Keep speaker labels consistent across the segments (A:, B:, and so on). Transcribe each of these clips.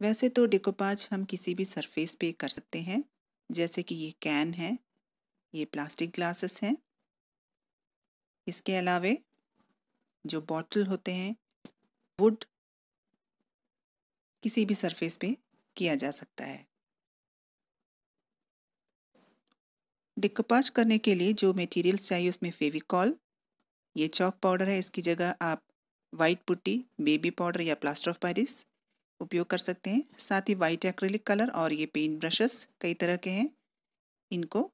A: वैसे तो डिकोपाज हम किसी भी सरफेस पे कर सकते हैं, जैसे कि ये कैन है, ये प्लास्टिक ग्लासेस हैं। इसके अलावे जो बॉटल होते हैं, वुड, किसी भी सरफेस पे किया जा सकता है। डिकोपाज करने के लिए जो मटेरियल्स चाहिए उसमें फेविकॉल, ये चॉक पाउडर है, इसकी जगह आप वाइट पुट्टी, बेबी पाउडर या प्लास्टर ऑफ पेरिस उपयोग कर सकते हैं। साथ ही वाइट एक्रिलिक कलर और ये पेंट ब्रशेस कई तरह के हैं, इनको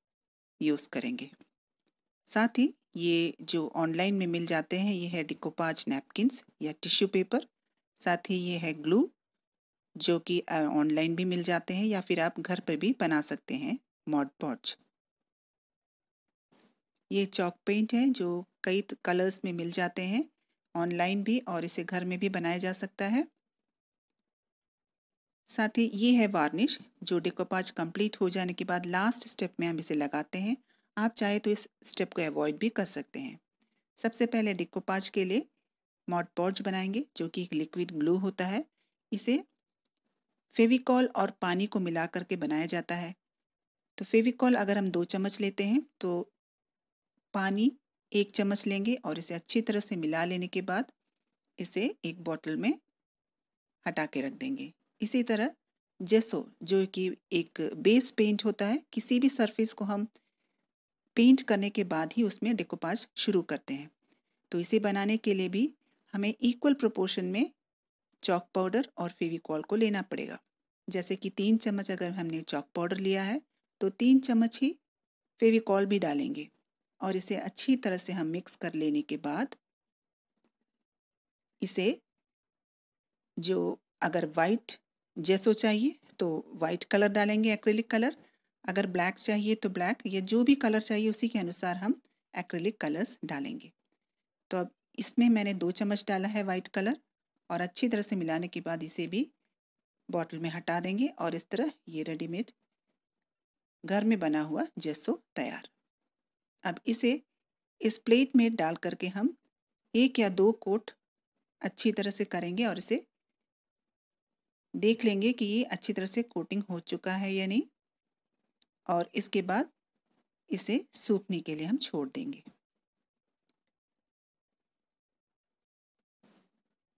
A: यूज़ करेंगे। साथ ही ये जो ऑनलाइन में मिल जाते हैं, ये है डिकोपाज नैपकिन्स या टिश्यू पेपर। साथ ही ये है ग्लू, जो कि ऑनलाइन भी मिल जाते हैं या फिर आप घर पर भी बना सकते हैं, मॉड पॉड्स। ये चॉक पेंट है जो कई कलर्स में मिल जाते हैं, ऑनलाइन भी, और इसे घर में भी बनाया जा सकता है। साथ ही ये है वार्निश, जो डिकोपाज कंप्लीट हो जाने के बाद लास्ट स्टेप में हम इसे लगाते हैं। आप चाहे तो इस स्टेप को अवॉइड भी कर सकते हैं। सबसे पहले डिकोपाज के लिए मॉड पॉड्स बनाएंगे, जो कि एक लिक्विड ग्लू होता है। इसे फेविकॉल और पानी को मिला करके बनाया जाता है। तो फेविकॉल अगर हम 2 चम्मच लेते हैं तो पानी 1 चम्मच लेंगे और इसे अच्छी तरह से मिला लेने के बाद इसे एक बॉटल में हटा के रख देंगे। इसी तरह जेसो, जो कि एक बेस पेंट होता है, किसी भी सरफेस को हम पेंट करने के बाद ही उसमें डिकोपाज शुरू करते हैं। तो इसे बनाने के लिए भी हमें इक्वल प्रोपोर्शन में चॉक पाउडर और फेविकॉल को लेना पड़ेगा। जैसे कि 3 चम्मच अगर हमने चॉक पाउडर लिया है तो 3 चम्मच ही फेविकॉल भी डालेंगे और इसे अच्छी तरह से हम मिक्स कर लेने के बाद इसे, जो अगर वाइट जेसो चाहिए तो वाइट कलर डालेंगे, एक्रिलिक कलर। अगर ब्लैक चाहिए तो ब्लैक, या जो भी कलर चाहिए उसी के अनुसार हम एक्रिलिक कलर्स डालेंगे। तो अब इसमें मैंने 2 चम्मच डाला है वाइट कलर और अच्छी तरह से मिलाने के बाद इसे भी बॉटल में हटा देंगे और इस तरह ये रेडीमेड घर में बना हुआ जेसो तैयार। अब इसे इस प्लेट में डाल करके हम 1 या 2 कोट अच्छी तरह से करेंगे और इसे देख लेंगे कि ये अच्छी तरह से कोटिंग हो चुका है या नहीं, और इसके बाद इसे सूखने के लिए हम छोड़ देंगे।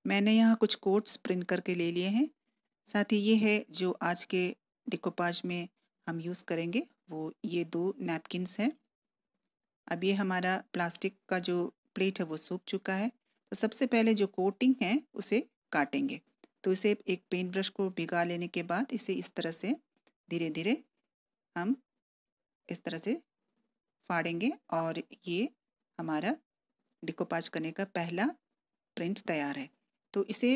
A: मैंने यहाँ कुछ कोट्स प्रिंट करके ले लिए हैं। साथ ही ये है जो आज के डिकोपाज में हम यूज़ करेंगे, वो ये 2 नैपकिन्स हैं। अब ये हमारा प्लास्टिक का जो प्लेट है वो सूख चुका है। तो सबसे पहले जो कोटिंग है उसे काटेंगे। तो इसे एक पेंट ब्रश को भिगा लेने के बाद इसे इस तरह से धीरे धीरे हम इस तरह से फाड़ेंगे और ये हमारा डिकोपाज करने का पहला प्रिंट तैयार है। तो इसे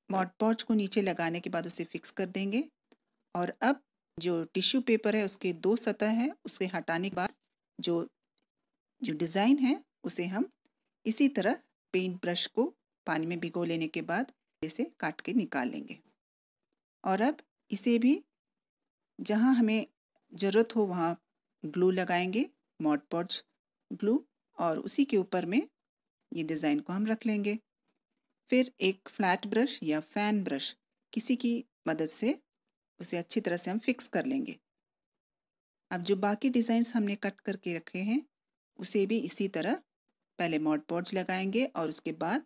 A: मॉड पॉड्स को नीचे लगाने के बाद उसे फिक्स कर देंगे और अब जो टिश्यू पेपर है उसके 2 सतह है, उसे हटाने के बाद जो जो डिज़ाइन है उसे हम इसी तरह पेंट ब्रश को पानी में भिगो लेने के बाद इसे काट के निकाल लेंगे। और अब इसे भी जहाँ हमें ज़रूरत हो वहाँ ग्लू लगाएंगे, मॉड पॉड्स ग्लू, और उसी के ऊपर में ये डिज़ाइन को हम रख लेंगे। फिर एक फ्लैट ब्रश या फैन ब्रश, किसी की मदद से उसे अच्छी तरह से हम फिक्स कर लेंगे। अब जो बाकी डिज़ाइंस हमने कट करके रखे हैं उसे भी इसी तरह पहले मॉड पॉड्स लगाएंगे और उसके बाद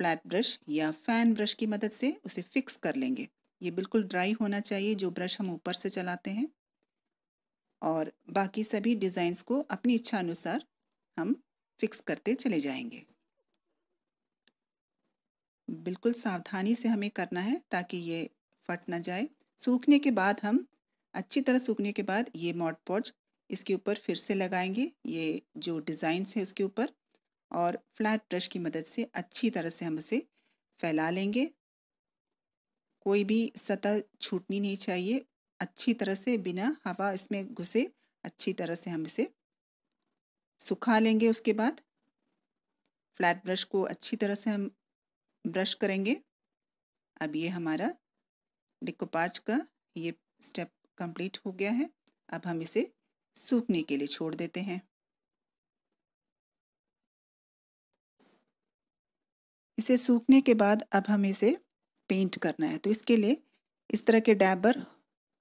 A: फ्लैट ब्रश या फैन ब्रश की मदद से उसे फिक्स कर लेंगे। ये बिल्कुल ड्राई होना चाहिए जो ब्रश हम ऊपर से चलाते हैं, और बाकी सभी डिज़ाइंस को अपनी इच्छा अनुसार हम फिक्स करते चले जाएंगे। बिल्कुल सावधानी से हमें करना है ताकि ये फट ना जाए। सूखने के बाद हम अच्छी तरह सूखने के बाद ये मॉड पॉड्स इसके ऊपर फिर से लगाएंगे, ये जो डिज़ाइंस है उसके ऊपर, और फ्लैट ब्रश की मदद से अच्छी तरह से हम इसे फैला लेंगे। कोई भी सतह छूटनी नहीं चाहिए। अच्छी तरह से बिना हवा इसमें घुसे अच्छी तरह से हम इसे सुखा लेंगे। उसके बाद फ्लैट ब्रश को अच्छी तरह से हम ब्रश करेंगे। अब ये हमारा डिकोपाज का ये स्टेप कंप्लीट हो गया है। अब हम इसे सूखने के लिए छोड़ देते हैं। इसे सूखने के बाद अब हमें इसे पेंट करना है। तो इसके लिए इस तरह के डैबर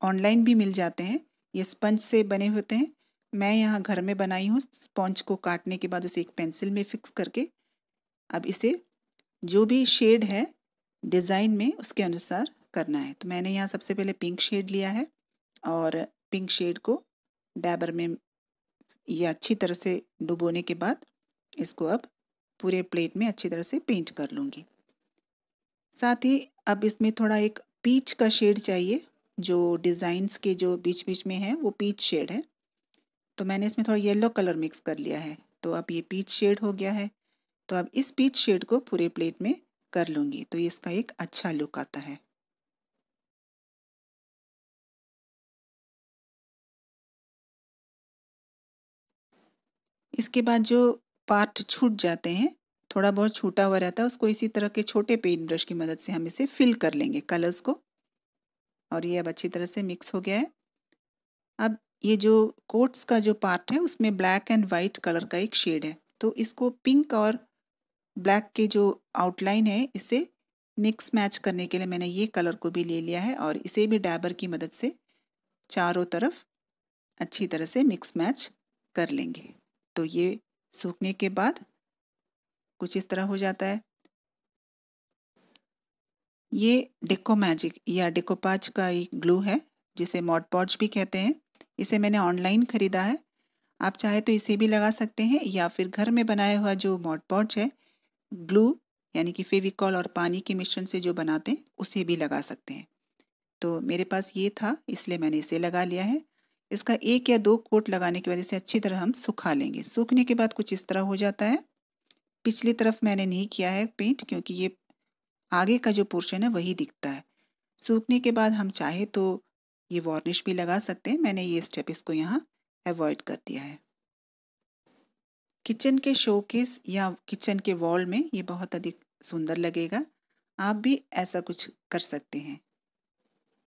A: ऑनलाइन भी मिल जाते हैं। ये स्पंज से बने होते हैं। मैं यहाँ घर में बनाई हूँ। स्पंज को काटने के बाद उसे एक पेंसिल में फिक्स करके अब इसे जो भी शेड है डिज़ाइन में उसके अनुसार करना है। तो मैंने यहाँ सबसे पहले पिंक शेड लिया है और पिंक शेड को डैबर में ये अच्छी तरह से डुबोने के बाद इसको अब पूरे प्लेट में अच्छी तरह से पेंट कर लूँगी। साथ ही अब इसमें थोड़ा एक पीच का शेड चाहिए, जो डिज़ाइंस के जो बीच बीच में है वो पीच शेड है। तो मैंने इसमें थोड़ा येलो कलर मिक्स कर लिया है। तो अब ये पीच शेड हो गया है। तो अब इस पीच शेड को पूरे प्लेट में कर लूँगी तो इसका एक अच्छा लुक आता है। इसके बाद जो पार्ट छूट जाते हैं, थोड़ा बहुत छूटा हुआ रहता है, उसको इसी तरह के छोटे पेंट ब्रश की मदद से हम इसे फिल कर लेंगे कलर्स को। और ये अब अच्छी तरह से मिक्स हो गया है। अब ये जो कोट्स का जो पार्ट है उसमें ब्लैक एंड वाइट कलर का एक शेड है। तो इसको पिंक और ब्लैक के जो आउटलाइन है इसे मिक्स मैच करने के लिए मैंने ये कलर को भी ले लिया है और इसे भी डैबर की मदद से चारों तरफ अच्छी तरह से मिक्स मैच कर लेंगे। तो ये सूखने के बाद कुछ इस तरह हो जाता है। ये डेको मैजिक या डेकोपाज का एक ग्लू है जिसे मॉड पॉड्ज भी कहते हैं। इसे मैंने ऑनलाइन ख़रीदा है। आप चाहे तो इसे भी लगा सकते हैं या फिर घर में बनाया हुआ जो मॉड पॉड्ज है ग्लू यानी कि फेविकॉल और पानी के मिश्रण से जो बनाते हैं उसे भी लगा सकते हैं। तो मेरे पास ये था इसलिए मैंने इसे लगा लिया है। इसका 1 या 2 कोट लगाने की वजह से अच्छी तरह हम सुखा लेंगे। सूखने के बाद कुछ इस तरह हो जाता है। पिछली तरफ मैंने नहीं किया है पेंट क्योंकि ये आगे का जो पोर्शन है वही दिखता है। सूखने के बाद हम चाहे तो ये वार्निश भी लगा सकते हैं। मैंने ये स्टेप इसको यहाँ अवॉइड कर दिया है। किचन के शोकेस या किचन के वॉल में ये बहुत अधिक सुंदर लगेगा। आप भी ऐसा कुछ कर सकते हैं।